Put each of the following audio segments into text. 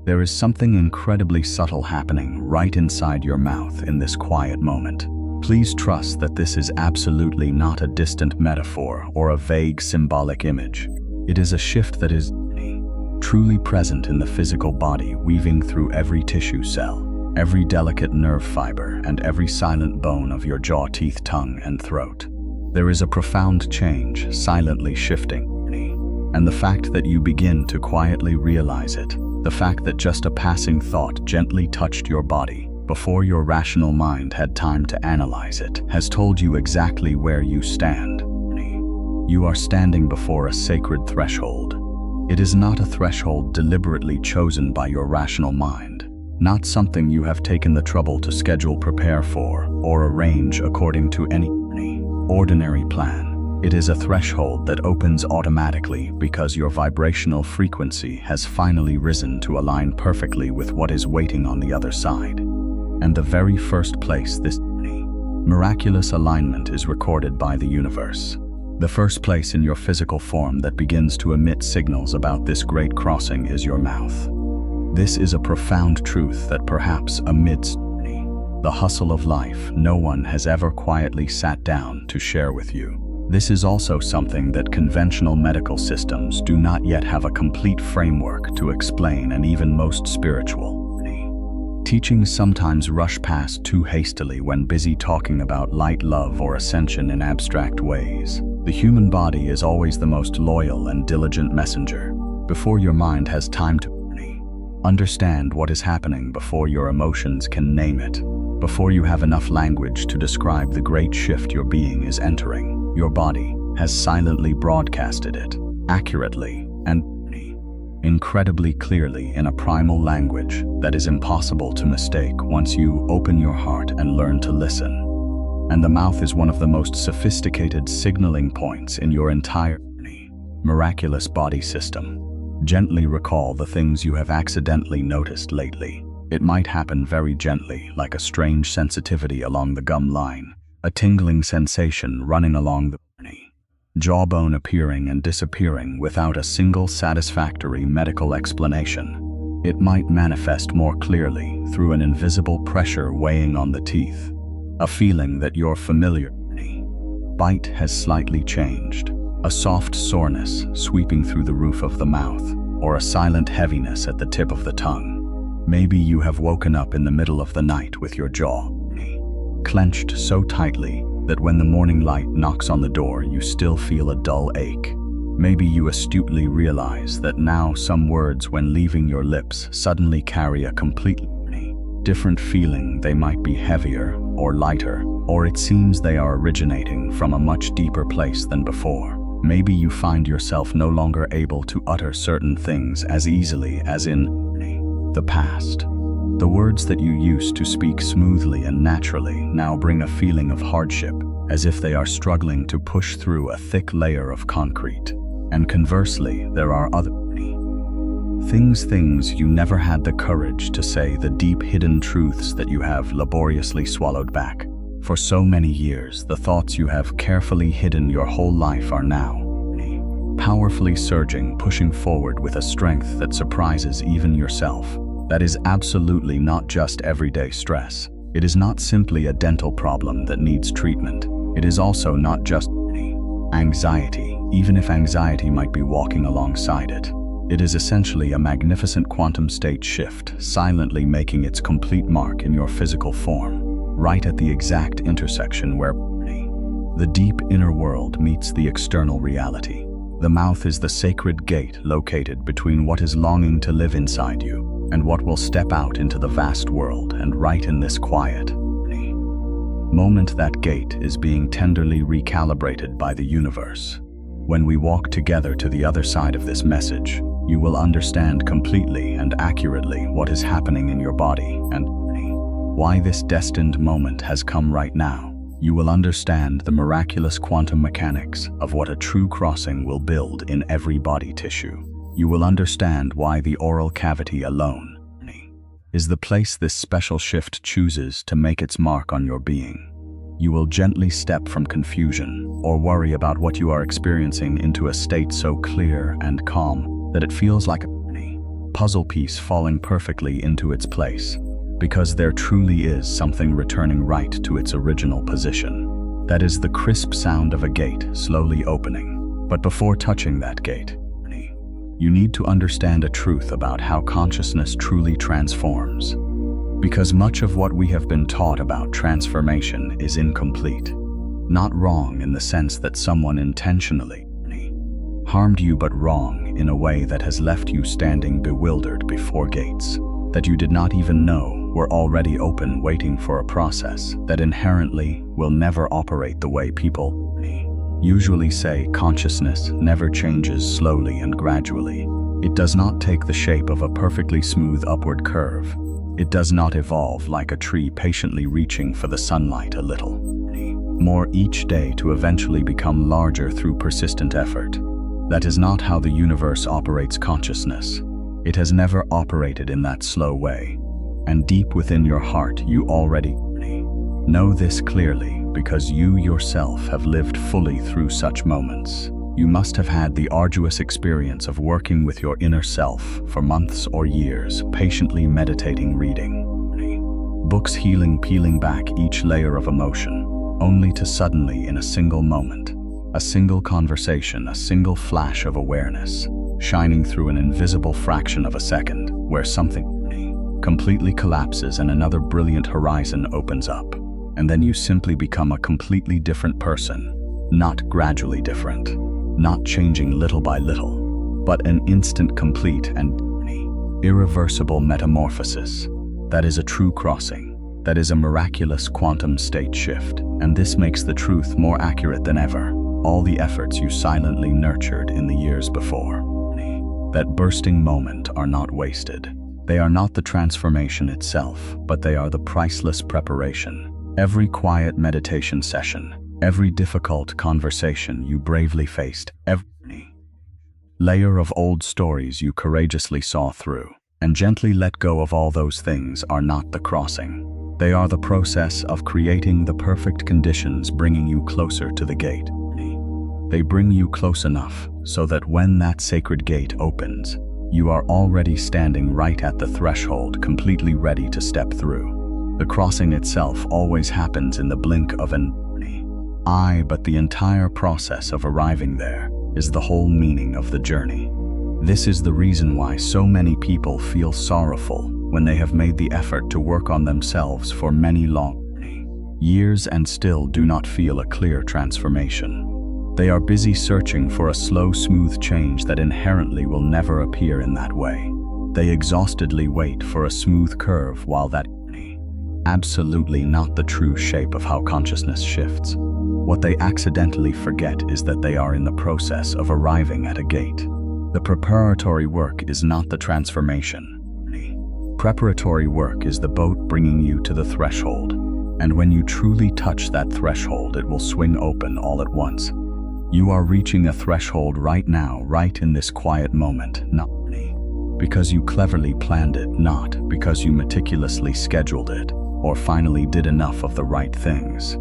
There is something incredibly subtle happening right inside your mouth in this quiet moment. Please trust that this is absolutely not a distant metaphor or a vague symbolic image. It is a shift that is truly present in the physical body, weaving through every tissue cell, every delicate nerve fiber, and every silent bone of your jaw, teeth, tongue, and throat. There is a profound change silently shifting, and the fact that you begin to quietly realize it, the fact that just a passing thought gently touched your body before your rational mind had time to analyze it, has told you exactly where you stand. You are standing before a sacred threshold. It is not a threshold deliberately chosen by your rational mind, not something you have taken the trouble to schedule, prepare for, or arrange according to any ordinary plan. It is a threshold that opens automatically because your vibrational frequency has finally risen to align perfectly with what is waiting on the other side. And the very first place this miraculous alignment is recorded by the universe. The first place in your physical form that begins to emit signals about this great crossing is your mouth. This is a profound truth that perhaps amidst the hustle of life, no one has ever quietly sat down to share with you. This is also something that conventional medical systems do not yet have a complete framework to explain, and even most spiritual teachings sometimes rush past too hastily when busy talking about light, love, or ascension in abstract ways. The human body is always the most loyal and diligent messenger. Before your mind has time to understand what is happening, before your emotions can name it, before you have enough language to describe the great shift your being is entering, your body has silently broadcasted it, accurately and incredibly clearly, in a primal language that is impossible to mistake once you open your heart and learn to listen. And the mouth is one of the most sophisticated signaling points in your entire miraculous body system. Gently recall the things you have accidentally noticed lately. It might happen very gently, like a strange sensitivity along the gum line, a tingling sensation running along the jawbone, appearing and disappearing without a single satisfactory medical explanation. It might manifest more clearly through an invisible pressure weighing on the teeth, a feeling that your familiar bite has slightly changed, a soft soreness sweeping through the roof of the mouth, or a silent heaviness at the tip of the tongue. Maybe you have woken up in the middle of the night with your jaw clenched so tightly that when the morning light knocks on the door, you still feel a dull ache. Maybe you astutely realize that now some words, when leaving your lips, suddenly carry a completely different feeling. They might be heavier or lighter, or it seems they are originating from a much deeper place than before. Maybe you find yourself no longer able to utter certain things as easily as in the past. The words that you used to speak smoothly and naturally now bring a feeling of hardship, as if they are struggling to push through a thick layer of concrete. And conversely, there are other things you never had the courage to say, the deep hidden truths that you have laboriously swallowed back. For so many years, the thoughts you have carefully hidden your whole life are now powerfully surging, pushing forward with a strength that surprises even yourself. That is absolutely not just everyday stress. It is not simply a dental problem that needs treatment. It is also not just anxiety, even if anxiety might be walking alongside it. It is essentially a magnificent quantum state shift, silently making its complete mark in your physical form, right at the exact intersection where the deep inner world meets the external reality. The mouth is the sacred gate located between what is longing to live inside you and what will step out into the vast world. And right in this quiet moment, that gate is being tenderly recalibrated by the universe. When we walk together to the other side of this message, you will understand completely and accurately what is happening in your body and why this destined moment has come right now. You will understand the miraculous quantum mechanics of what a true crossing will build in every body tissue. You will understand why the oral cavity alone is the place this special shift chooses to make its mark on your being. You will gently step from confusion or worry about what you are experiencing into a state so clear and calm that it feels like a puzzle piece falling perfectly into its place, because there truly is something returning right to its original position. That is the crisp sound of a gate slowly opening. But before touching that gate, you need to understand a truth about how consciousness truly transforms. Because much of what we have been taught about transformation is incomplete. Not wrong in the sense that someone intentionally harmed you, but wrong in a way that has left you standing bewildered before gates that you did not even know were already open, waiting for a process that inherently will never operate the way people usually say. Consciousness never changes slowly and gradually. It does not take the shape of a perfectly smooth upward curve. It does not evolve like a tree patiently reaching for the sunlight a little more each day to eventually become larger through persistent effort. That is not how the universe operates consciousness. It has never operated in that slow way. And deep within your heart, you already know this clearly, because you yourself have lived fully through such moments. You must have had the arduous experience of working with your inner self for months or years, patiently meditating, reading books, healing, peeling back each layer of emotion, only to suddenly, in a single moment, a single conversation, a single flash of awareness, shining through an invisible fraction of a second, where something completely collapses and another brilliant horizon opens up. And then you simply become a completely different person, not gradually different, not changing little by little, but an instant, complete, and irreversible metamorphosis. That is a true crossing. That is a miraculous quantum state shift. And this makes the truth more accurate than ever. All the efforts you silently nurtured in the years before that bursting moment are not wasted. They are not the transformation itself, but they are the priceless preparation. Every quiet meditation session, every difficult conversation you bravely faced, every layer of old stories you courageously saw through and gently let go of, all those things are not the crossing. They are the process of creating the perfect conditions, bringing you closer to the gate. They bring you close enough so that when that sacred gate opens, you are already standing right at the threshold, completely ready to step through. The crossing itself always happens in the blink of an eye, but the entire process of arriving there is the whole meaning of the journey. This is the reason why so many people feel sorrowful when they have made the effort to work on themselves for many long years and still do not feel a clear transformation. They are busy searching for a slow, smooth change that inherently will never appear in that way. They exhaustedly wait for a smooth curve, while that absolutely not the true shape of how consciousness shifts. What they accidentally forget is that they are in the process of arriving at a gate. The preparatory work is not the transformation. Preparatory work is the boat bringing you to the threshold. And when you truly touch that threshold, it will swing open all at once. You are reaching a threshold right now, right in this quiet moment, not because you cleverly planned it, not because you meticulously scheduled it, or finally did enough of the right things,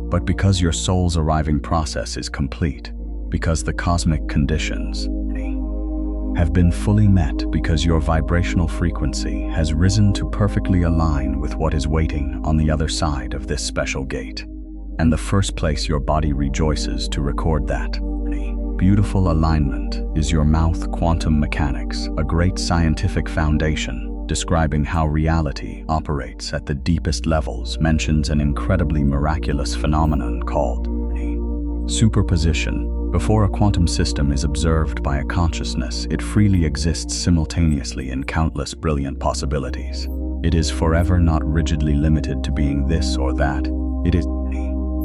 but because your soul's arriving process is complete, because the cosmic conditions have been fully met, because your vibrational frequency has risen to perfectly align with what is waiting on the other side of this special gate. And the first place your body rejoices to record that beautiful alignment is your mouth. Quantum mechanics, a great scientific foundation describing how reality operates at the deepest levels, mentions an incredibly miraculous phenomenon called superposition. Before a quantum system is observed by a consciousness, it freely exists simultaneously in countless brilliant possibilities. It is forever not rigidly limited to being this or that. It is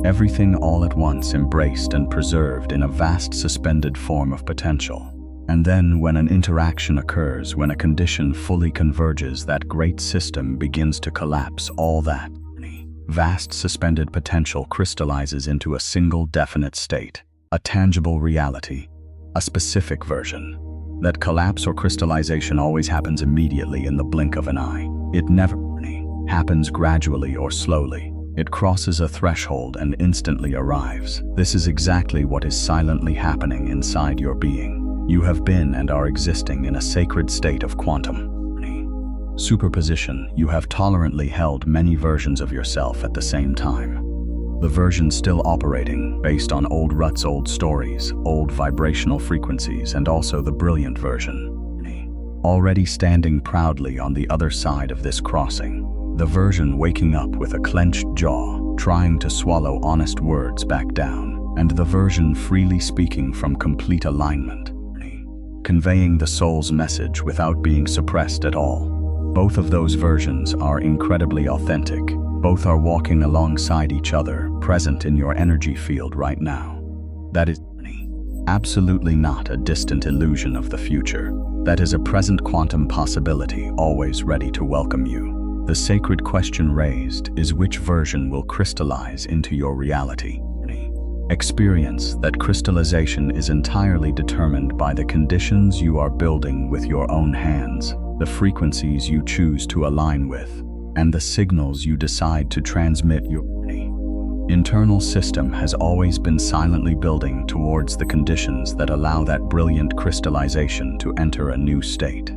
everything all at once, embraced and preserved in a vast suspended form of potential. And then when an interaction occurs, when a condition fully converges, that great system begins to collapse. All that vast suspended potential crystallizes into a single definite state, a tangible reality, a specific version. That collapse or crystallization always happens immediately, in the blink of an eye. It never happens gradually or slowly. It crosses a threshold and instantly arrives. This is exactly what is silently happening inside your being. You have been and are existing in a sacred state of quantum superposition. You have tolerantly held many versions of yourself at the same time. The version still operating based on old ruts, old stories, old vibrational frequencies, and also the brilliant version already standing proudly on the other side of this crossing. The version waking up with a clenched jaw, trying to swallow honest words back down, and the version freely speaking from complete alignment, conveying the soul's message without being suppressed at all. Both of those versions are incredibly authentic. Both are walking alongside each other, present in your energy field right now. That is absolutely not a distant illusion of the future. That is a present quantum possibility always ready to welcome you. The sacred question raised is which version will crystallize into your reality. Experience that crystallization is entirely determined by the conditions you are building with your own hands, the frequencies you choose to align with, and the signals you decide to transmit. Your internal system has always been silently building towards the conditions that allow that brilliant crystallization to enter a new state.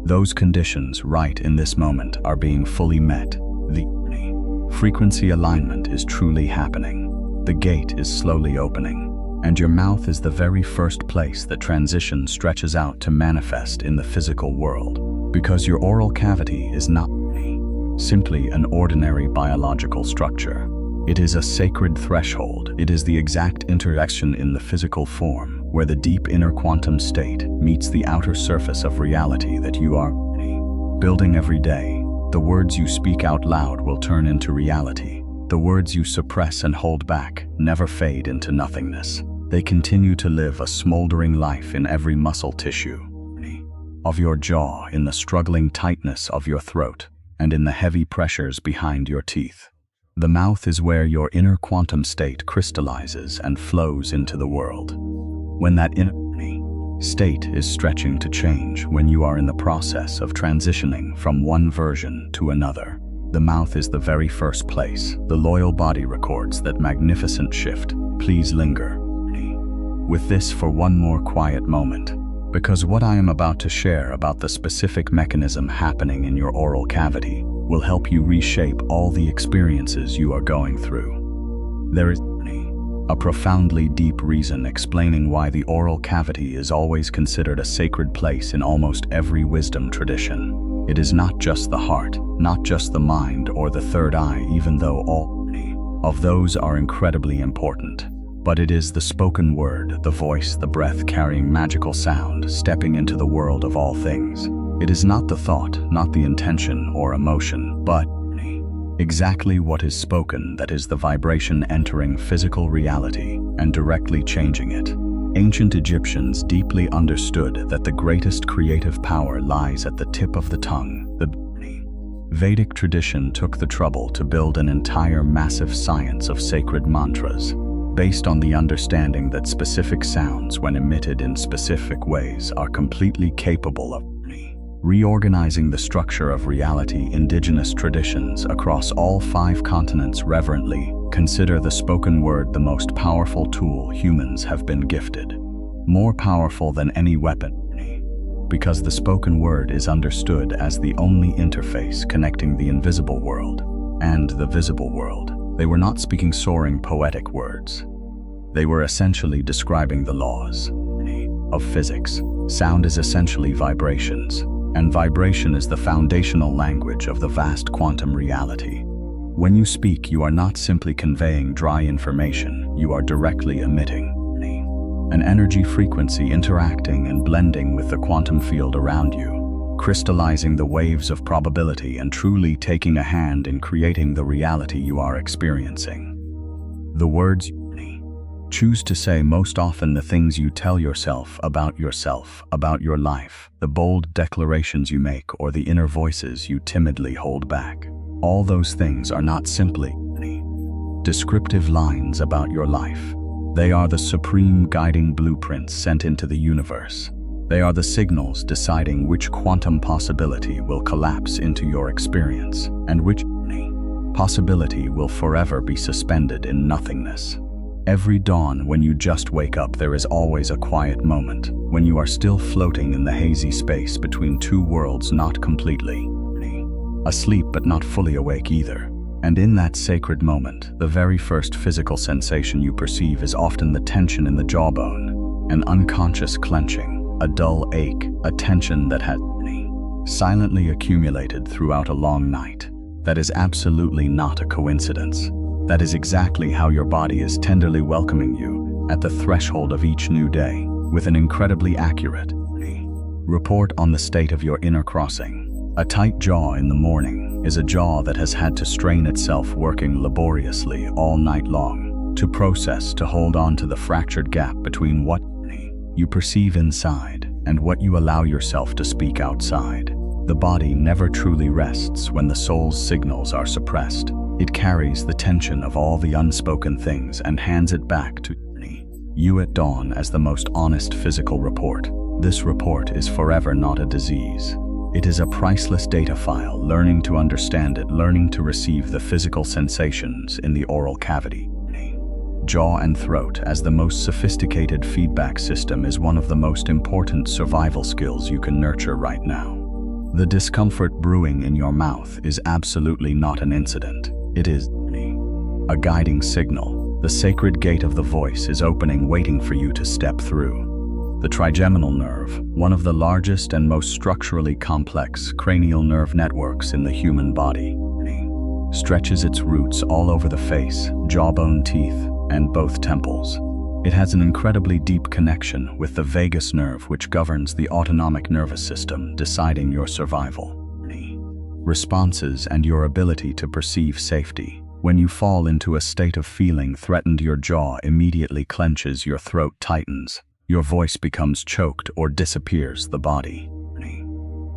Those conditions right in this moment are being fully met. The frequency alignment is truly happening. The gate is slowly opening, and your mouth is the very first place that transition stretches out to manifest in the physical world. Because your oral cavity is not simply an ordinary biological structure. It is a sacred threshold. It is the exact intersection in the physical form where the deep inner quantum state meets the outer surface of reality that you are building every day. The words you speak out loud will turn into reality. The words you suppress and hold back never fade into nothingness. They continue to live a smoldering life in every muscle tissue of your jaw, in the struggling tightness of your throat, and in the heavy pressures behind your teeth. The mouth is where your inner quantum state crystallizes and flows into the world. When that inner state is stretching to change, when you are in the process of transitioning from one version to another, the mouth is the very first place. The loyal body records that magnificent shift. Please linger with this for one more quiet moment, because what I am about to share about the specific mechanism happening in your oral cavity will help you reshape all the experiences you are going through. There is a profoundly deep reason explaining why the oral cavity is always considered a sacred place in almost every wisdom tradition. It is not just the heart, not just the mind or the third eye, even though all of those are incredibly important. But it is the spoken word, the voice, the breath carrying magical sound, stepping into the world of all things. It is not the thought, not the intention or emotion, but exactly what is spoken that is the vibration entering physical reality and directly changing it. Ancient Egyptians deeply understood that the greatest creative power lies at the tip of the tongue. The Vedic tradition took the trouble to build an entire massive science of sacred mantras, based on the understanding that specific sounds, when emitted in specific ways, are completely capable of reorganizing the structure of reality. Indigenous traditions across all 5 continents reverently consider the spoken word the most powerful tool humans have been gifted, more powerful than any weapon, because the spoken word is understood as the only interface connecting the invisible world and the visible world. They were not speaking soaring poetic words. They were essentially describing the laws of physics. Sound is essentially vibrations, and vibration is the foundational language of the vast quantum reality. When you speak, you are not simply conveying dry information, you are directly emitting an energy frequency interacting and blending with the quantum field around you, crystallizing the waves of probability and truly taking a hand in creating the reality you are experiencing. The words you choose to say, most often the things you tell yourself, about your life, the bold declarations you make, or the inner voices you timidly hold back. All those things are not simply descriptive lines about your life. They are the supreme guiding blueprints sent into the universe. They are the signals deciding which quantum possibility will collapse into your experience, and which possibility will forever be suspended in nothingness. Every dawn when you just wake up, there is always a quiet moment, when you are still floating in the hazy space between two worlds, not completely asleep but not fully awake either. And in that sacred moment, the very first physical sensation you perceive is often the tension in the jawbone, an unconscious clenching, a dull ache, a tension that has silently accumulated throughout a long night. That is absolutely not a coincidence. That is exactly how your body is tenderly welcoming you at the threshold of each new day, with an incredibly accurate report on the state of your inner crossing. A tight jaw in the morning is a jaw that has had to strain itself working laboriously all night long to process, to hold on to the fractured gap between what you perceive inside and what you allow yourself to speak outside. The body never truly rests when the soul's signals are suppressed. It carries the tension of all the unspoken things and hands it back to you at dawn as the most honest physical report. This report is forever not a disease. It is a priceless data file, learning to understand it, learning to receive the physical sensations in the oral cavity. Jaw and throat as the most sophisticated feedback system is one of the most important survival skills you can nurture right now. The discomfort brewing in your mouth is absolutely not an incident. It is a guiding signal. The sacred gate of the voice is opening, waiting for you to step through. The trigeminal nerve, one of the largest and most structurally complex cranial nerve networks in the human body, stretches its roots all over the face, jawbone, teeth, and both temples. It has an incredibly deep connection with the vagus nerve, which governs the autonomic nervous system, deciding your survival responses and your ability to perceive safety. When you fall into a state of feeling threatened, your jaw immediately clenches, your throat tightens, your voice becomes choked or disappears. The body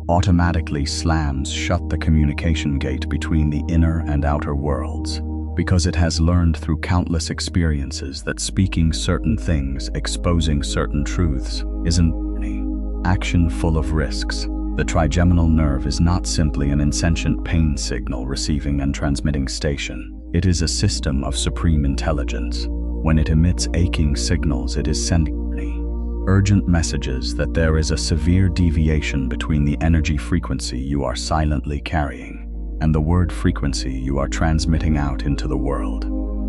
automatically slams shut the communication gate between the inner and outer worlds, because it has learned through countless experiences that speaking certain things, exposing certain truths, is an action full of risks. The trigeminal nerve is not simply an insentient pain signal receiving and transmitting station. It is a system of supreme intelligence. When it emits aching signals, it is sending urgent messages that there is a severe deviation between the energy frequency you are silently carrying and the word frequency you are transmitting out into the world.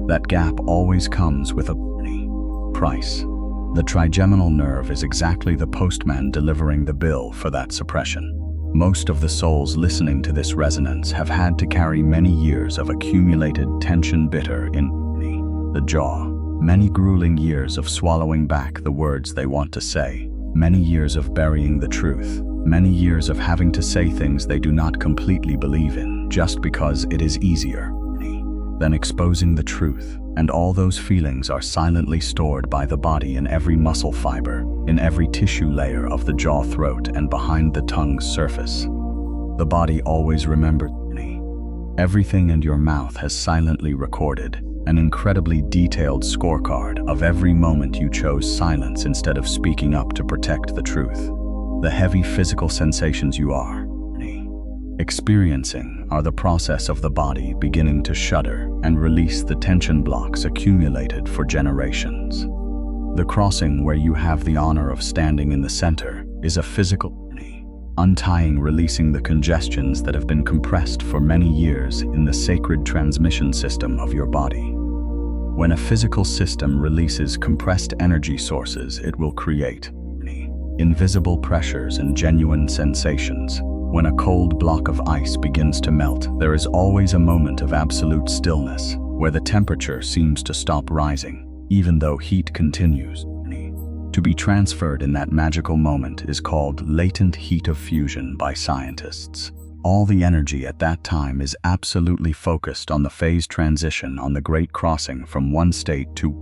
That gap always comes with a price. The trigeminal nerve is exactly the postman delivering the bill for that suppression. Most of the souls listening to this resonance have had to carry many years of accumulated tension bitter in the jaw, many grueling years of swallowing back the words they want to say, many years of burying the truth, many years of having to say things they do not completely believe in just because it is easier than exposing the truth. And all those feelings are silently stored by the body in every muscle fiber, in every tissue layer of the jaw, throat, and behind the tongue's surface. The body always remembers everything, and your mouth has silently recorded an incredibly detailed scorecard of every moment you chose silence instead of speaking up to protect the truth. The heavy physical sensations you are experiencing are the process of the body beginning to shudder and release the tension blocks accumulated for generations. The crossing, where you have the honor of standing in the center, is a physical untying, releasing the congestions that have been compressed for many years in the sacred transmission system of your body. When a physical system releases compressed energy sources, it will create invisible pressures and genuine sensations. When a cold block of ice begins to melt, there is always a moment of absolute stillness, where the temperature seems to stop rising, even though heat continues to be transferred. In that magical moment is called latent heat of fusion by scientists. All the energy at that time is absolutely focused on the phase transition, on the great crossing from one state to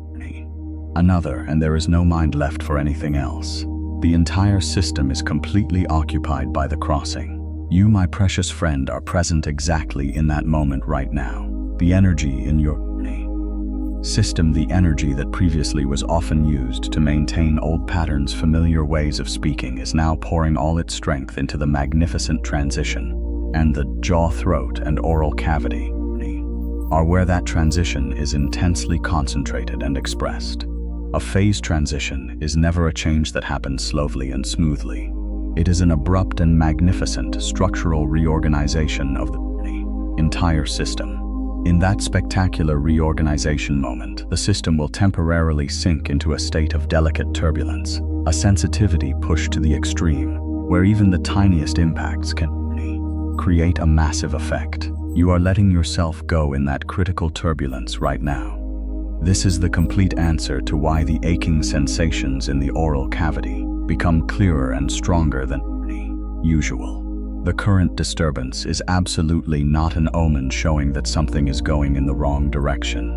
another, and there is no mind left for anything else. The entire system is completely occupied by the crossing. You, my precious friend, are present exactly in that moment right now. The energy in your system, the energy that previously was often used to maintain old patterns, familiar ways of speaking, is now pouring all its strength into the magnificent transition, and the jaw, throat, and oral cavity are where that transition is intensely concentrated and expressed. A phase transition is never a change that happens slowly and smoothly. It is an abrupt and magnificent structural reorganization of the entire system. In that spectacular reorganization moment, the system will temporarily sink into a state of delicate turbulence, a sensitivity pushed to the extreme, where even the tiniest impacts can create a massive effect. You are letting yourself go in that critical turbulence right now. This is the complete answer to why the aching sensations in the oral cavity become clearer and stronger than usual. The current disturbance is absolutely not an omen showing that something is going in the wrong direction.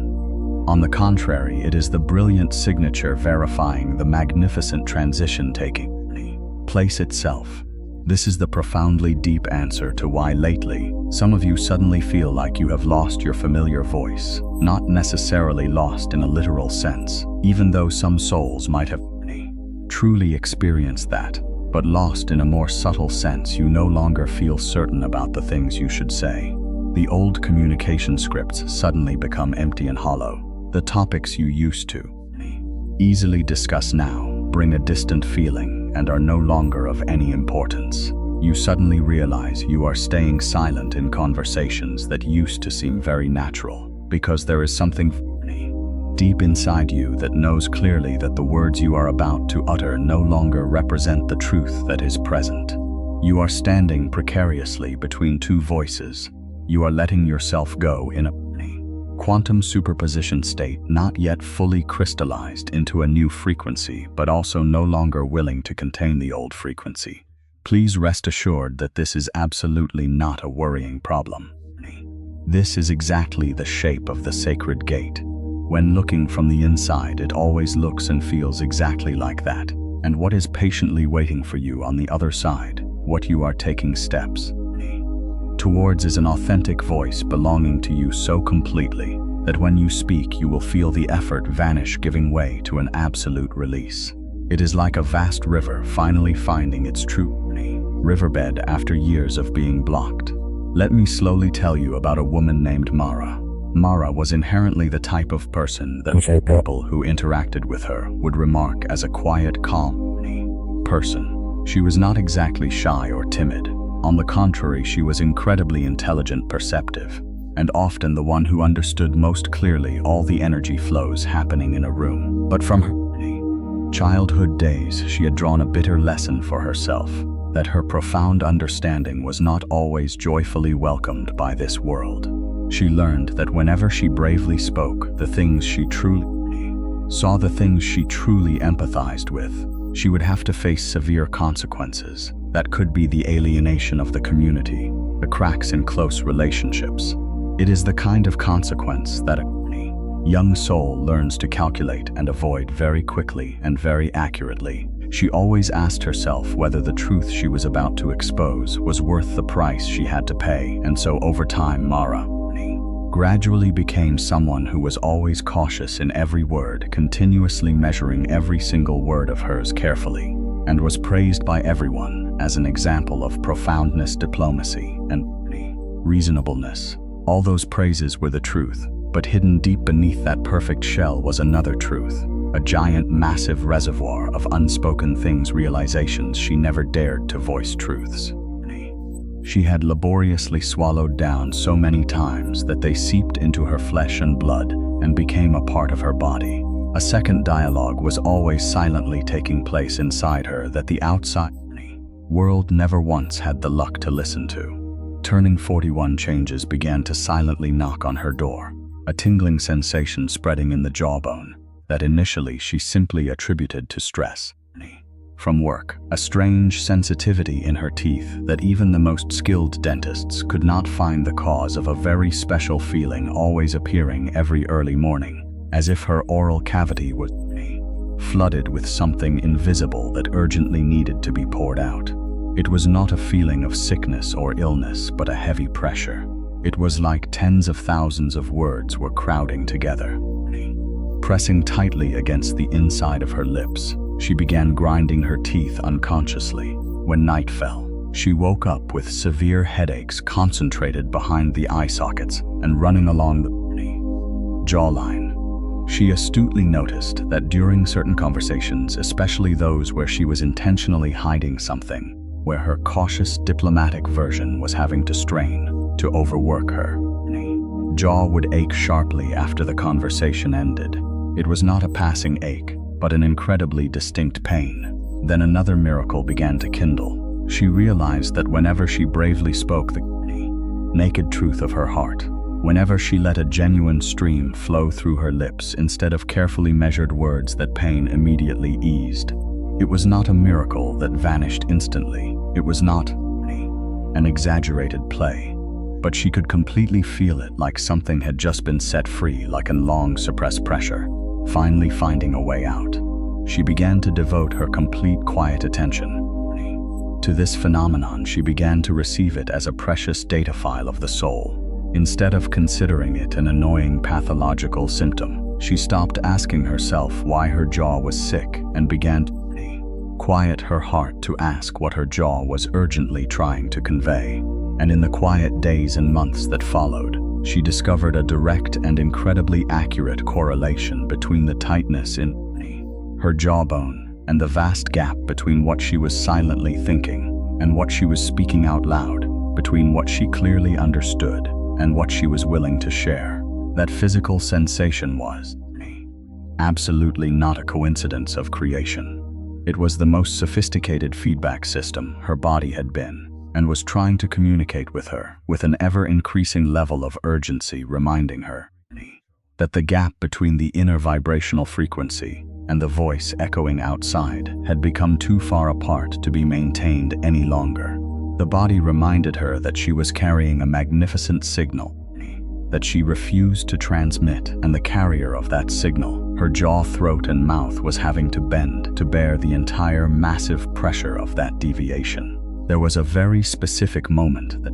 On the contrary, it is the brilliant signature verifying the magnificent transition taking place itself. This is the profoundly deep answer to why lately some of you suddenly feel like you have lost your familiar voice, not necessarily lost in a literal sense, even though some souls might have truly experienced that, but lost in a more subtle sense. You no longer feel certain about the things you should say. The old communication scripts suddenly become empty and hollow. The topics you used to easily discuss now bring a distant feeling and are no longer of any importance. You suddenly realize you are staying silent in conversations that used to seem very natural, because there is something deep inside you that knows clearly that the words you are about to utter no longer represent the truth that is present. You are standing precariously between two voices. You are letting yourself go in a quantum superposition state, not yet fully crystallized into a new frequency, but also no longer willing to contain the old frequency. Please rest assured that this is absolutely not a worrying problem. This is exactly the shape of the sacred gate. When looking from the inside, it always looks and feels exactly like that. And what is patiently waiting for you on the other side, what you are taking steps towards, is an authentic voice belonging to you so completely that when you speak, you will feel the effort vanish, giving way to an absolute release. It is like a vast river finally finding its true riverbed after years of being blocked. Let me slowly tell you about a woman named Mara. Mara was inherently the type of person that people who interacted with her would remark as a quiet, calm person. She was not exactly shy or timid. On the contrary, she was incredibly intelligent, perceptive, and often the one who understood most clearly all the energy flows happening in a room. But from her childhood days, she had drawn a bitter lesson for herself, that her profound understanding was not always joyfully welcomed by this world. She learned that whenever she bravely spoke the things she truly saw, the things she truly empathized with, she would have to face severe consequences. That could be the alienation of the community, the cracks in close relationships. It is the kind of consequence that a young soul learns to calculate and avoid very quickly and very accurately. She always asked herself whether the truth she was about to expose was worth the price she had to pay, and so over time Mara gradually became someone who was always cautious in every word, continuously measuring every single word of hers carefully, and was praised by everyone as an example of profoundness, diplomacy, and reasonableness. All those praises were the truth, but hidden deep beneath that perfect shell was another truth, a giant, massive reservoir of unspoken things, realizations she never dared to voice, truths she had laboriously swallowed down so many times that they seeped into her flesh and blood and became a part of her body. A second dialogue was always silently taking place inside her that the outside world never once had the luck to listen to. Turning 41 changes began to silently knock on her door, a tingling sensation spreading in the jawbone that initially she simply attributed to stress from work, a strange sensitivity in her teeth that even the most skilled dentists could not find the cause of, a very special feeling always appearing every early morning, as if her oral cavity was flooded with something invisible that urgently needed to be poured out. It was not a feeling of sickness or illness, but a heavy pressure. It was like tens of thousands of words were crowding together, pressing tightly against the inside of her lips. She began grinding her teeth unconsciously. When night fell, she woke up with severe headaches concentrated behind the eye sockets and running along the jawline. She astutely noticed that during certain conversations, especially those where she was intentionally hiding something, where her cautious diplomatic version was having to strain to overwork her jaw would ache sharply after the conversation ended. It was not a passing ache, but an incredibly distinct pain. Then another miracle began to kindle. She realized that whenever she bravely spoke the naked truth of her heart, whenever she let a genuine stream flow through her lips instead of carefully measured words that pain immediately eased, it was not a miracle that vanished instantly. It was not an exaggerated play, but she could completely feel it, like something had just been set free, like in long suppressed pressure, finally finding a way out. She began to devote her complete quiet attention to this phenomenon. She began to receive it as a precious data file of the soul. Instead of considering it an annoying pathological symptom, she stopped asking herself why her jaw was sick and began to quiet her heart to ask what her jaw was urgently trying to convey. And in the quiet days and months that followed, she discovered a direct and incredibly accurate correlation between the tightness in her jawbone and the vast gap between what she was silently thinking and what she was speaking out loud, between what she clearly understood and what she was willing to share. That physical sensation was absolutely not a coincidence of creation. It was the most sophisticated feedback system her body had been, and was trying to communicate with her with an ever-increasing level of urgency, reminding her that the gap between the inner vibrational frequency and the voice echoing outside had become too far apart to be maintained any longer. The body reminded her that she was carrying a magnificent signal that she refused to transmit, and the carrier of that signal, her jaw, throat, and mouth, was having to bend to bear the entire massive pressure of that deviation. There was a very specific moment that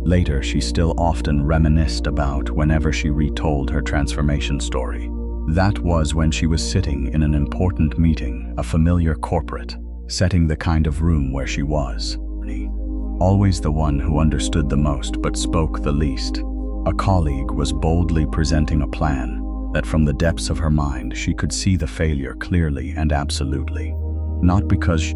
later she still often reminisced about whenever she retold her transformation story. That was when she was sitting in an important meeting, a familiar corporate, setting the kind of room where she was always the one who understood the most but spoke the least. A colleague was boldly presenting a plan that from the depths of her mind she could see the failure clearly and absolutely. Not because she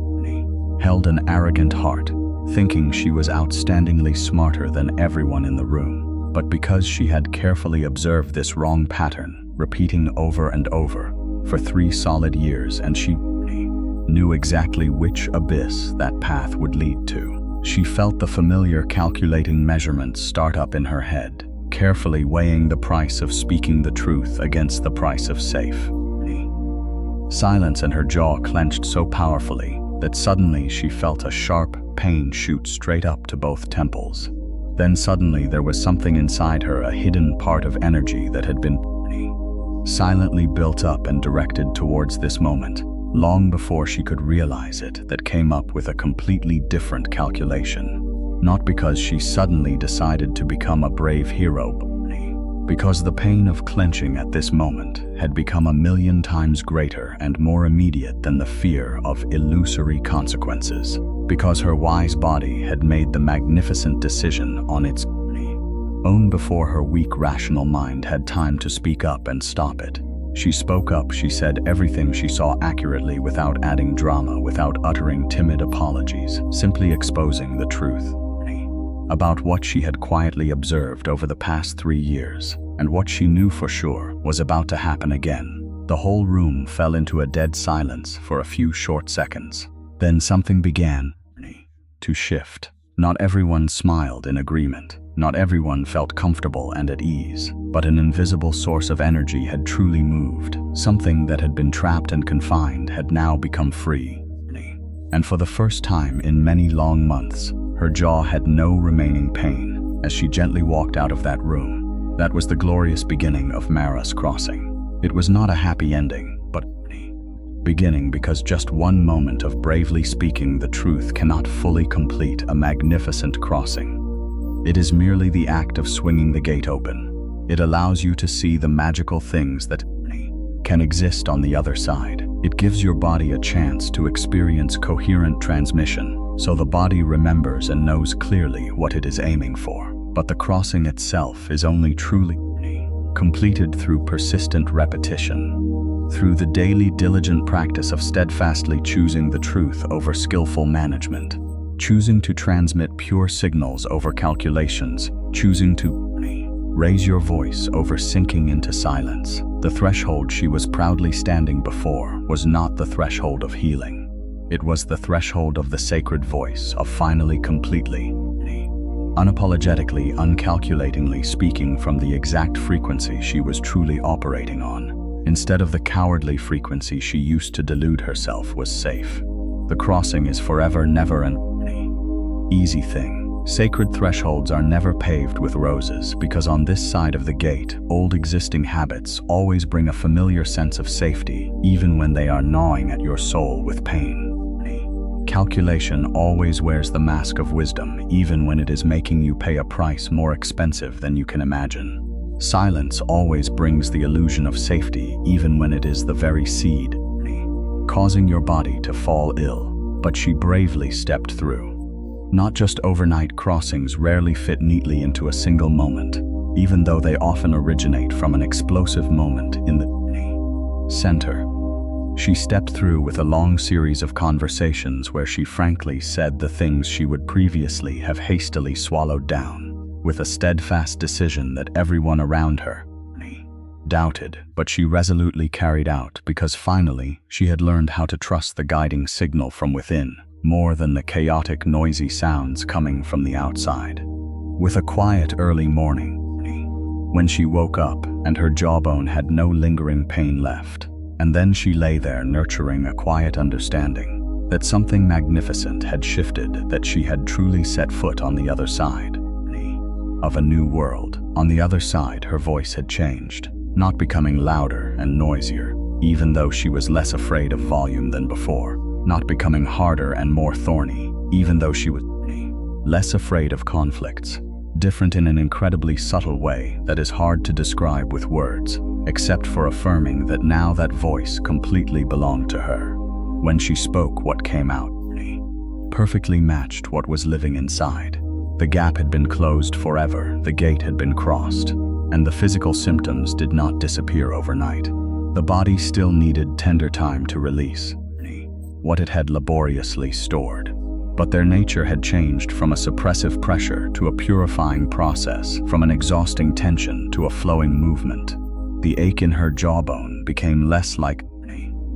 held an arrogant heart, thinking she was outstandingly smarter than everyone in the room, but because she had carefully observed this wrong pattern, repeating over and over for 3 solid years, and she knew exactly which abyss that path would lead to. She felt the familiar calculating measurements start up in her head, carefully weighing the price of speaking the truth against the price of safe silence, and her jaw clenched so powerfully that suddenly she felt a sharp pain shoot straight up to both temples. Then suddenly there was something inside her, a hidden part of energy that had been silently built up and directed towards this moment, long before she could realize it, that came up with a completely different calculation. Not because she suddenly decided to become a brave hero, but because the pain of clenching at this moment had become 1,000,000 times greater and more immediate than the fear of illusory consequences. Because her wise body had made the magnificent decision on its own before her weak rational mind had time to speak up and stop it. She spoke up. She said everything she saw accurately, without adding drama, without uttering timid apologies, simply exposing the truth about what she had quietly observed over the past 3 years, and what she knew for sure was about to happen again. The whole room fell into a dead silence for a few short seconds. Then something began to shift. Not everyone smiled in agreement. Not everyone felt comfortable and at ease, but an invisible source of energy had truly moved. Something that had been trapped and confined had now become free. And for the first time in many long months, her jaw had no remaining pain as she gently walked out of that room. That was the glorious beginning of Mara's crossing. It was not a happy ending, but beginning, because just one moment of bravely speaking the truth cannot fully complete a magnificent crossing. It is merely the act of swinging the gate open. It allows you to see the magical things that can exist on the other side. It gives your body a chance to experience coherent transmission, so the body remembers and knows clearly what it is aiming for. But the crossing itself is only truly completed through persistent repetition, through the daily diligent practice of steadfastly choosing the truth over skillful management, choosing to transmit pure signals over calculations, choosing to raise your voice over sinking into silence. The threshold she was proudly standing before was not the threshold of healing. It was the threshold of the sacred voice of finally completely, unapologetically, uncalculatingly speaking from the exact frequency she was truly operating on, instead of the cowardly frequency she used to delude herself was safe. The crossing is forever never an easy thing. Sacred thresholds are never paved with roses because on this side of the gate, old existing habits always bring a familiar sense of safety even when they are gnawing at your soul with pain. Calculation always wears the mask of wisdom even when it is making you pay a price more expensive than you can imagine. Silence always brings the illusion of safety even when it is the very seed, causing your body to fall ill. But she bravely stepped through. Not just overnight crossings rarely fit neatly into a single moment, even though they often originate from an explosive moment in the center. She stepped through with a long series of conversations where she frankly said the things she would previously have hastily swallowed down, with a steadfast decision that everyone around her doubted, but she resolutely carried out because finally she had learned how to trust the guiding signal from within, more than the chaotic, noisy sounds coming from the outside. With a quiet early morning, when she woke up and her jawbone had no lingering pain left, and then she lay there nurturing a quiet understanding that something magnificent had shifted, that she had truly set foot on the other side of a new world. On the other side, her voice had changed, not becoming louder and noisier, even though she was less afraid of volume than before, not becoming harder and more thorny, even though she was less afraid of conflicts, different in an incredibly subtle way that is hard to describe with words, except for affirming that now that voice completely belonged to her. When she spoke, what came out perfectly matched what was living inside. The gap had been closed forever, the gate had been crossed, and the physical symptoms did not disappear overnight. The body still needed tender time to release what it had laboriously stored. But their nature had changed from a suppressive pressure to a purifying process, from an exhausting tension to a flowing movement. The ache in her jawbone became less like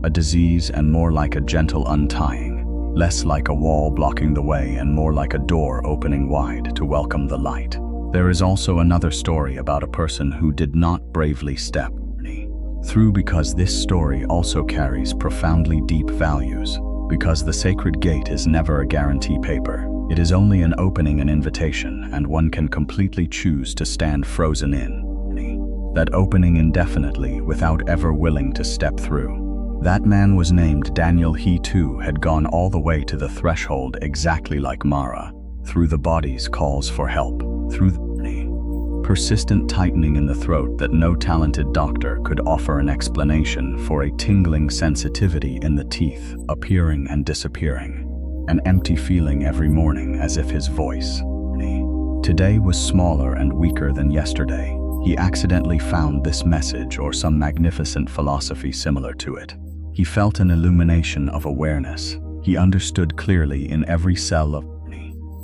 a disease and more like a gentle untying, less like a wall blocking the way and more like a door opening wide to welcome the light. There is also another story about a person who did not bravely step through, because this story also carries profoundly deep values. Because the sacred gate is never a guarantee paper. It is only an opening, an invitation, and one can completely choose to stand frozen in that opening indefinitely without ever willing to step through. That man was named Daniel. He too had gone all the way to the threshold exactly like Mara, through the body's calls for help, through the persistent tightening in the throat that no talented doctor could offer an explanation for, a tingling sensitivity in the teeth appearing and disappearing, an empty feeling every morning as if his voice today was smaller and weaker than yesterday. He accidentally found this message or some magnificent philosophy similar to it. He felt an illumination of awareness. He understood clearly in every cell of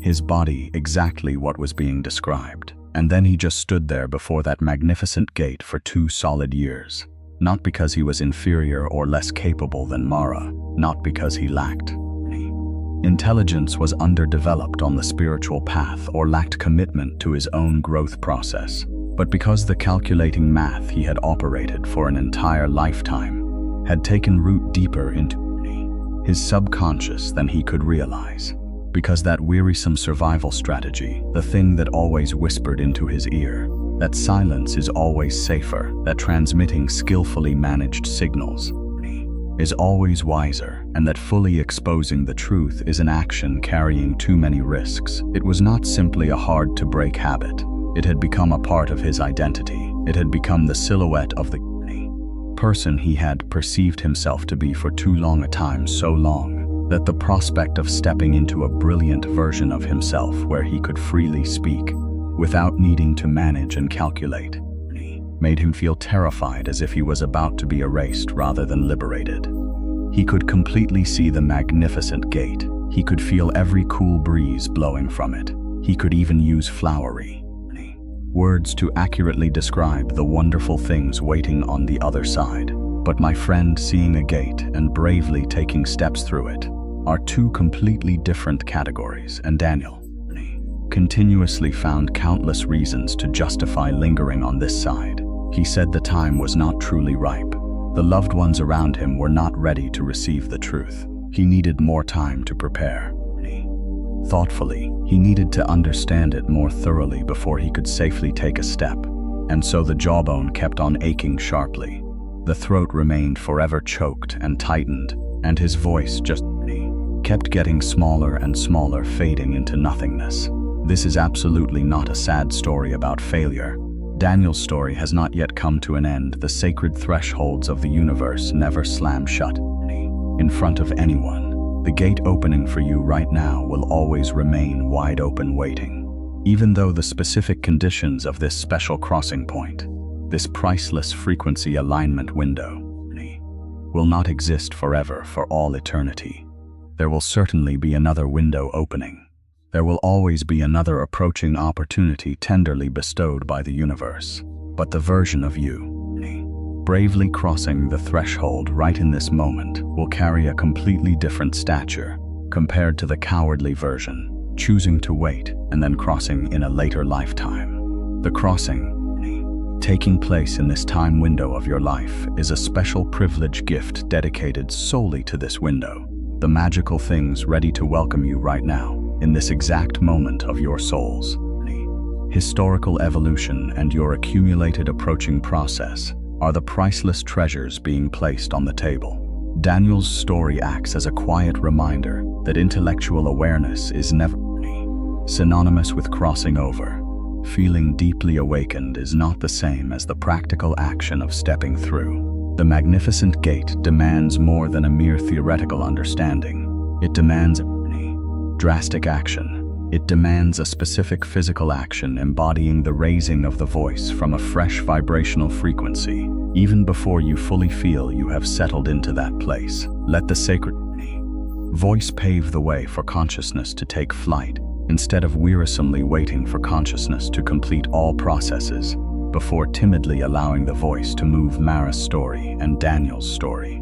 his body exactly what was being described. And then he just stood there before that magnificent gate for 2 solid years. Not because he was inferior or less capable than Mara, not because he lacked intelligence, was underdeveloped on the spiritual path, or lacked commitment to his own growth process, but because the calculating math he had operated for an entire lifetime had taken root deeper into his subconscious than he could realize. Because that wearisome survival strategy, the thing that always whispered into his ear, that silence is always safer, that transmitting skillfully managed signals is always wiser, and that fully exposing the truth is an action carrying too many risks. It was not simply a hard-to-break habit. It had become a part of his identity. It had become the silhouette of the person he had perceived himself to be for too long a time, so long that the prospect of stepping into a brilliant version of himself where he could freely speak without needing to manage and calculate made him feel terrified, as if he was about to be erased rather than liberated. He could completely see the magnificent gate. He could feel every cool breeze blowing from it. He could even use flowery words to accurately describe the wonderful things waiting on the other side. But my friend, seeing a gate and bravely taking steps through it are two completely different categories, and Daniel continuously found countless reasons to justify lingering on this side. He said the time was not truly ripe. The loved ones around him were not ready to receive the truth. He needed more time to prepare. Thoughtfully, he needed to understand it more thoroughly before he could safely take a step. And so the jawbone kept on aching sharply. The throat remained forever choked and tightened, and his voice just kept getting smaller and smaller, fading into nothingness. This is absolutely not a sad story about failure. Daniel's story has not yet come to an end. The sacred thresholds of the universe never slam shut in front of anyone. The gate opening for you right now will always remain wide open, waiting. Even though the specific conditions of this special crossing point, this priceless frequency alignment window, will not exist forever for all eternity. There will certainly be another window opening. There will always be another approaching opportunity tenderly bestowed by the universe. But the version of you bravely crossing the threshold right in this moment will carry a completely different stature compared to the cowardly version, choosing to wait and then crossing in a later lifetime. The crossing taking place in this time window of your life is a special privilege gift dedicated solely to this window. The magical things ready to welcome you right now, in this exact moment of your soul's historical evolution and your accumulated approaching process, are the priceless treasures being placed on the table. Daniel's story acts as a quiet reminder that intellectual awareness is never synonymous with crossing over. Feeling deeply awakened is not the same as the practical action of stepping through. The magnificent gate demands more than a mere theoretical understanding. It demands drastic action. It demands a specific physical action embodying the raising of the voice from a fresh vibrational frequency. Even before you fully feel you have settled into that place, let the sacred voice pave the way for consciousness to take flight, instead of wearisomely waiting for consciousness to complete all processes before timidly allowing the voice to move. Mara's story and Daniel's story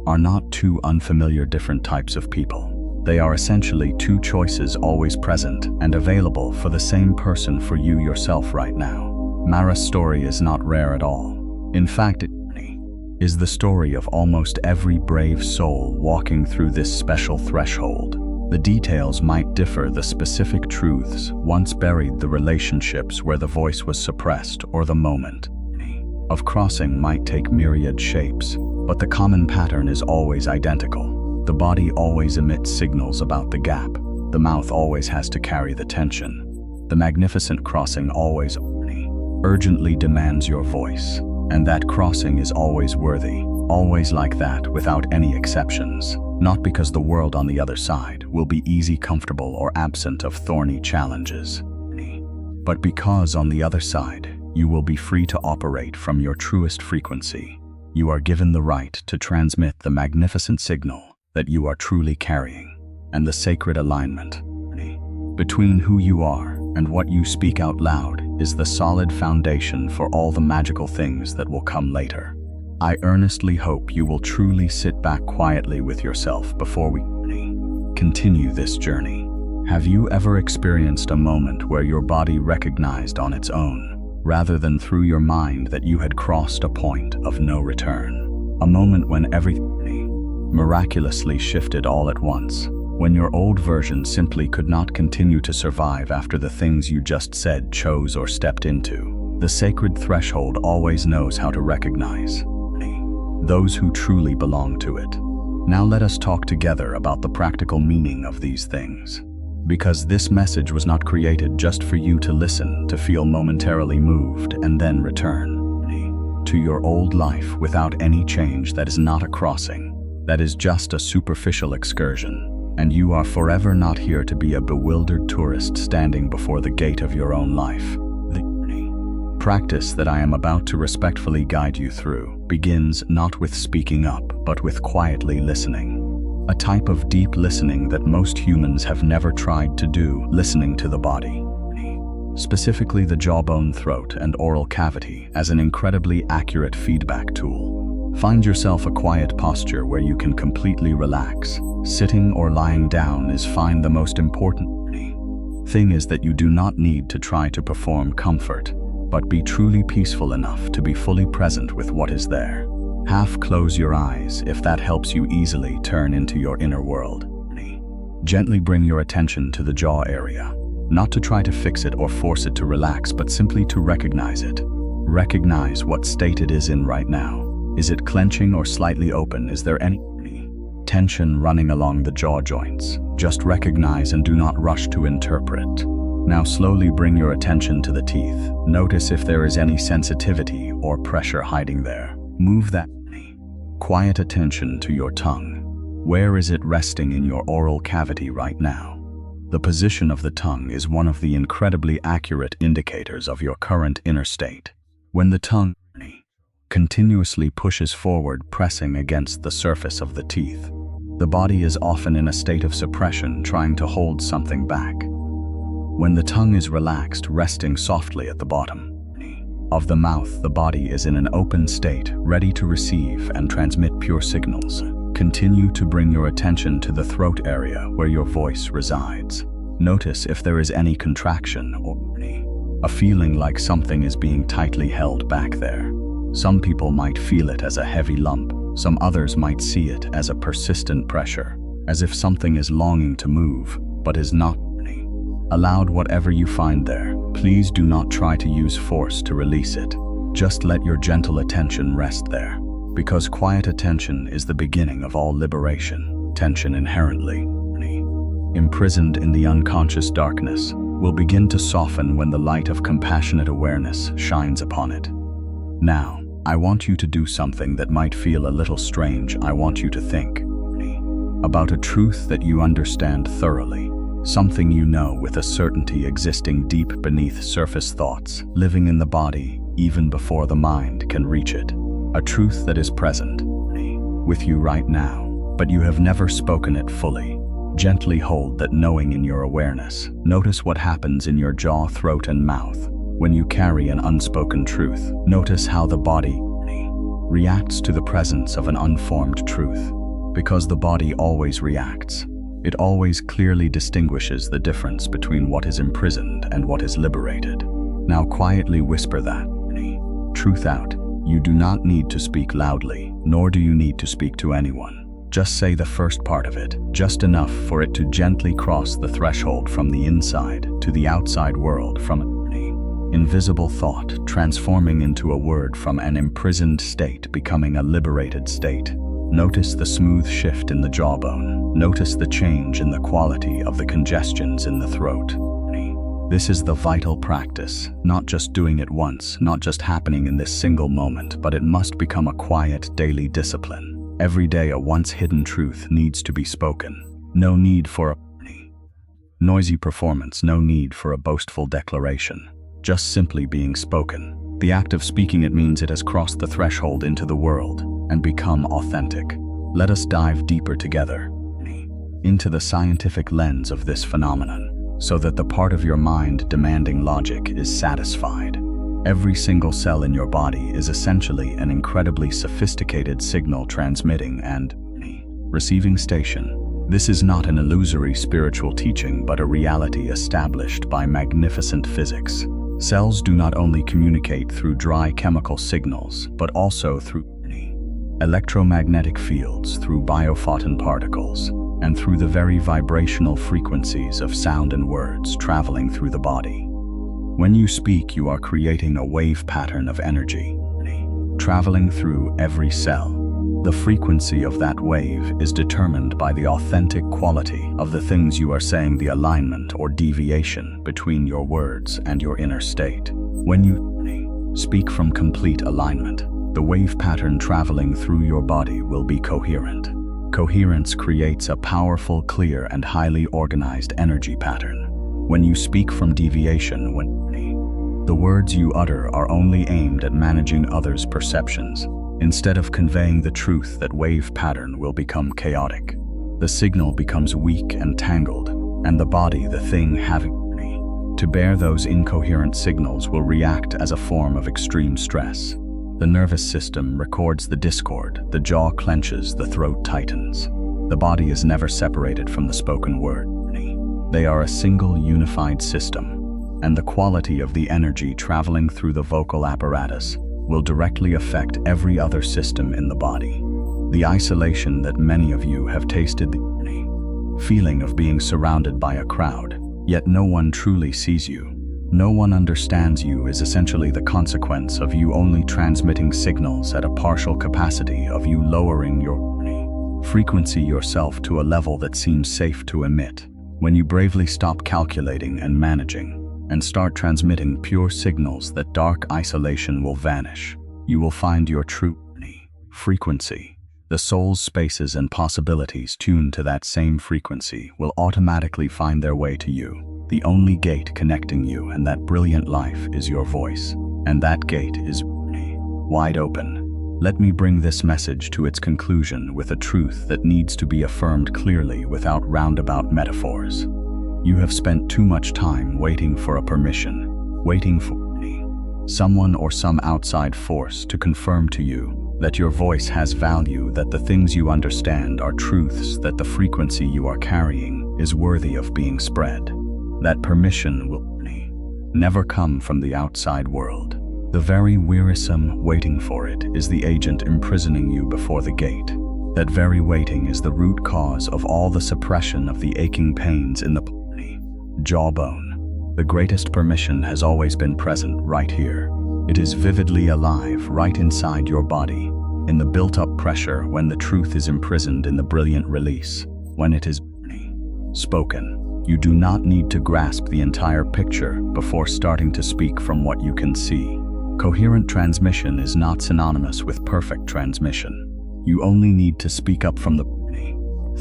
are not two unfamiliar different types of people. They are essentially two choices always present and available for the same person, for you yourself right now. Mara's story is not rare at all. In fact, it is the story of almost every brave soul walking through this special threshold. The details might differ, the specific truths once buried, the relationships where the voice was suppressed, or the moment of crossing might take myriad shapes, but the common pattern is always identical. The body always emits signals about the gap. The mouth always has to carry the tension. The magnificent crossing always urgently demands your voice, and that crossing is always worthy, always like that, without any exceptions. Not because the world on the other side will be easy, comfortable, or absent of thorny challenges, but because on the other side you will be free to operate from your truest frequency. You are given the right to transmit the magnificent signal that you are truly carrying, and the sacred alignment between who you are and what you speak out loud is the solid foundation for all the magical things that will come later. I earnestly hope you will truly sit back quietly with yourself before we continue this journey. Have you ever experienced a moment where your body recognized on its own, rather than through your mind, that you had crossed a point of no return? A moment when everything miraculously shifted all at once, when your old version simply could not continue to survive after the things you just said, chose, or stepped into. The sacred threshold always knows how to recognize those who truly belong to it. Now let us talk together about the practical meaning of these things, because this message was not created just for you to listen, to feel momentarily moved, and then return to your old life without any change. That is not a crossing. That is just a superficial excursion, and you are forever not here to be a bewildered tourist standing before the gate of your own life. The practice that I am about to respectfully guide you through begins not with speaking up, but with quietly listening. A type of deep listening that most humans have never tried to do, listening to the body. Specifically the jawbone, throat, and oral cavity as an incredibly accurate feedback tool. Find yourself a quiet posture where you can completely relax. Sitting or lying down is fine. The most important thing is that you do not need to try to perform comfort, but be truly peaceful enough to be fully present with what is there. Half close your eyes if that helps you easily turn into your inner world. Gently bring your attention to the jaw area, not to try to fix it or force it to relax, but simply to recognize it. Recognize what state it is in right now. Is it clenching or slightly open? Is there any tension running along the jaw joints? Just recognize and do not rush to interpret. Now slowly bring your attention to the teeth. Notice if there is any sensitivity or pressure hiding there. Move that quiet attention to your tongue. Where is it resting in your oral cavity right now? The position of the tongue is one of the incredibly accurate indicators of your current inner state. When the tongue continuously pushes forward, pressing against the surface of the teeth, the body is often in a state of suppression, trying to hold something back. When the tongue is relaxed, resting softly at the bottom of the mouth, the body is in an open state, ready to receive and transmit pure signals. Continue to bring your attention to the throat area where your voice resides. Notice if there is any contraction or a feeling like something is being tightly held back there. Some people might feel it as a heavy lump. Some others might see it as a persistent pressure, as if something is longing to move, but is not allowed. Whatever you find there, please do not try to use force to release it. Just let your gentle attention rest there, because quiet attention is the beginning of all liberation. Tension inherently imprisoned in the unconscious darkness will begin to soften when the light of compassionate awareness shines upon it. Now, I want you to do something that might feel a little strange. I want you to think about a truth that you understand thoroughly, something you know with a certainty existing deep beneath surface thoughts, living in the body even before the mind can reach it. A truth that is present with you right now, but you have never spoken it fully. Gently hold that knowing in your awareness. Notice what happens in your jaw, throat, and mouth when you carry an unspoken truth. Notice how the body reacts to the presence of an unformed truth. Because the body always reacts, it always clearly distinguishes the difference between what is imprisoned and what is liberated. Now quietly whisper that truth out. You do not need to speak loudly, nor do you need to speak to anyone. Just say the first part of it, just enough for it to gently cross the threshold from the inside to the outside world, from an invisible thought transforming into a word, from an imprisoned state becoming a liberated state. Notice the smooth shift in the jawbone. Notice the change in the quality of the congestions in the throat. This is the vital practice, not just doing it once, not just happening in this single moment, but it must become a quiet daily discipline. Every day a once hidden truth needs to be spoken. No need for a noisy performance, no need for a boastful declaration. Just simply being spoken. The act of speaking it means it has crossed the threshold into the world and become authentic. Let us dive deeper together into the scientific lens of this phenomenon, so that the part of your mind demanding logic is satisfied. Every single cell in your body is essentially an incredibly sophisticated signal transmitting and receiving station. This is not an illusory spiritual teaching, but a reality established by magnificent physics. Cells do not only communicate through dry chemical signals, but also through electromagnetic fields, through biophoton particles, and through the very vibrational frequencies of sound and words traveling through the body. When you speak, you are creating a wave pattern of energy, traveling through every cell. The frequency of that wave is determined by the authentic quality of the things you are saying, the alignment or deviation between your words and your inner state. When you speak from complete alignment, the wave pattern traveling through your body will be coherent. Coherence creates a powerful, clear, and highly organized energy pattern. When you speak from deviation, when The words you utter are only aimed at managing others' perceptions, instead of conveying the truth that wave pattern will become chaotic. The signal becomes weak and tangled, and the body, the thing having to bear those incoherent signals, will react as a form of extreme stress. The nervous system records the discord, the jaw clenches, the throat tightens. The body is never separated from the spoken word. They are a single unified system, and the quality of the energy traveling through the vocal apparatus will directly affect every other system in the body. The isolation that many of you have tasted, the feeling of being surrounded by a crowd, yet no one truly sees you, no one understands you, is essentially the consequence of you only transmitting signals at a partial capacity, of you lowering your frequency yourself to a level that seems safe to emit. When you bravely stop calculating and managing, and start transmitting pure signals, that dark isolation will vanish. You will find your true frequency. The soul's spaces and possibilities tuned to that same frequency will automatically find their way to you. The only gate connecting you and that brilliant life is your voice, and that gate is wide open. Let me bring this message to its conclusion with a truth that needs to be affirmed clearly without roundabout metaphors. You have spent too much time waiting for a permission, waiting for someone or some outside force to confirm to you that your voice has value, that the things you understand are truths, that the frequency you are carrying is worthy of being spread. That permission will never come from the outside world. The very wearisome waiting for it is the agent imprisoning you before the gate. That very waiting is the root cause of all the suppression of the aching pains in the jawbone. The greatest permission has always been present right here. It is vividly alive right inside your body, in the built-up pressure, when the truth is imprisoned in the brilliant release, when it is spoken. You do not need to grasp the entire picture before starting to speak from what you can see. Coherent transmission is not synonymous with perfect transmission. You only need to speak up from the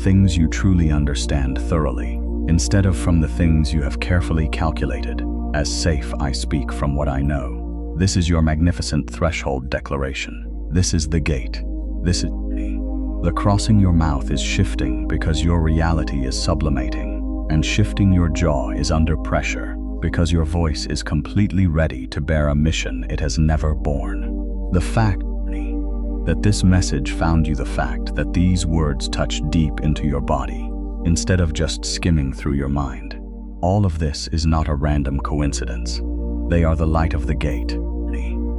things you truly understand thoroughly, instead of from the things you have carefully calculated as safe. I speak from what I know. This is your magnificent threshold declaration. This is the gate. This is the crossing. Your mouth is shifting because your reality is sublimating, and shifting your jaw is under pressure because your voice is completely ready to bear a mission it has never borne. The fact that this message found you, the fact that these words touch deep into your body, instead of just skimming through your mind. All of this is not a random coincidence. They are the light of the gate,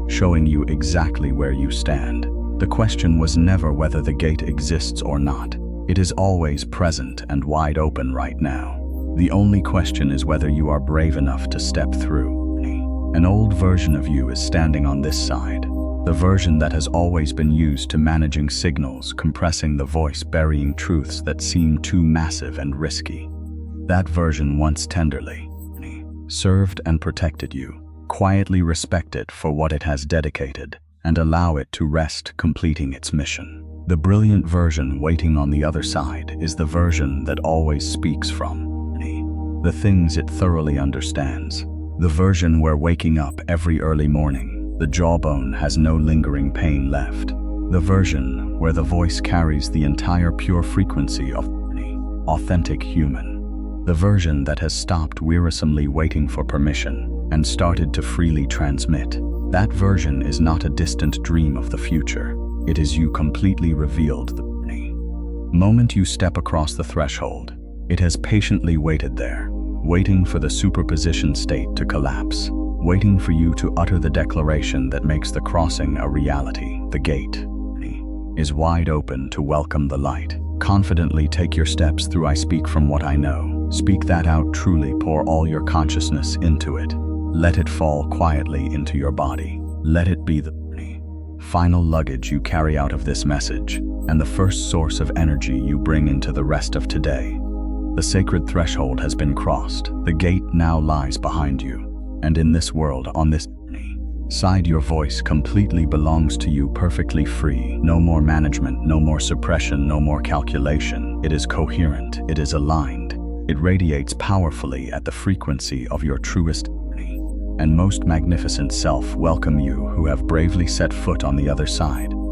showing you exactly where you stand. The question was never whether the gate exists or not. It is always present and wide open right now. The only question is whether you are brave enough to step through. An old version of you is standing on this side, the version that has always been used to managing signals, compressing the voice, burying truths that seem too massive and risky. That version once tenderly served and protected you. Quietly respect it for what it has dedicated, and allow it to rest, completing its mission. The brilliant version waiting on the other side is the version that always speaks from the things it thoroughly understands. The version where, waking up every early morning, the jawbone has no lingering pain left. The version where the voice carries the entire pure frequency of authentic human. The version that has stopped wearisomely waiting for permission and started to freely transmit. That version is not a distant dream of the future. It is you completely revealed. The moment you step across the threshold, it has patiently waited there, waiting for the superposition state to collapse, waiting for you to utter the declaration that makes the crossing a reality. The gate is wide open to welcome the light. Confidently take your steps through. I speak from what I know. Speak that out truly. Pour all your consciousness into it. Let it fall quietly into your body. Let it be the final luggage you carry out of this message, and the first source of energy you bring into the rest of today. The sacred threshold has been crossed. The gate now lies behind you, and in this world, on this side, your voice completely belongs to you, perfectly free. No more management, no more suppression, no more calculation. It is coherent, it is aligned. It radiates powerfully at the frequency of your truest and most magnificent self welcome you who have bravely set foot on the other side.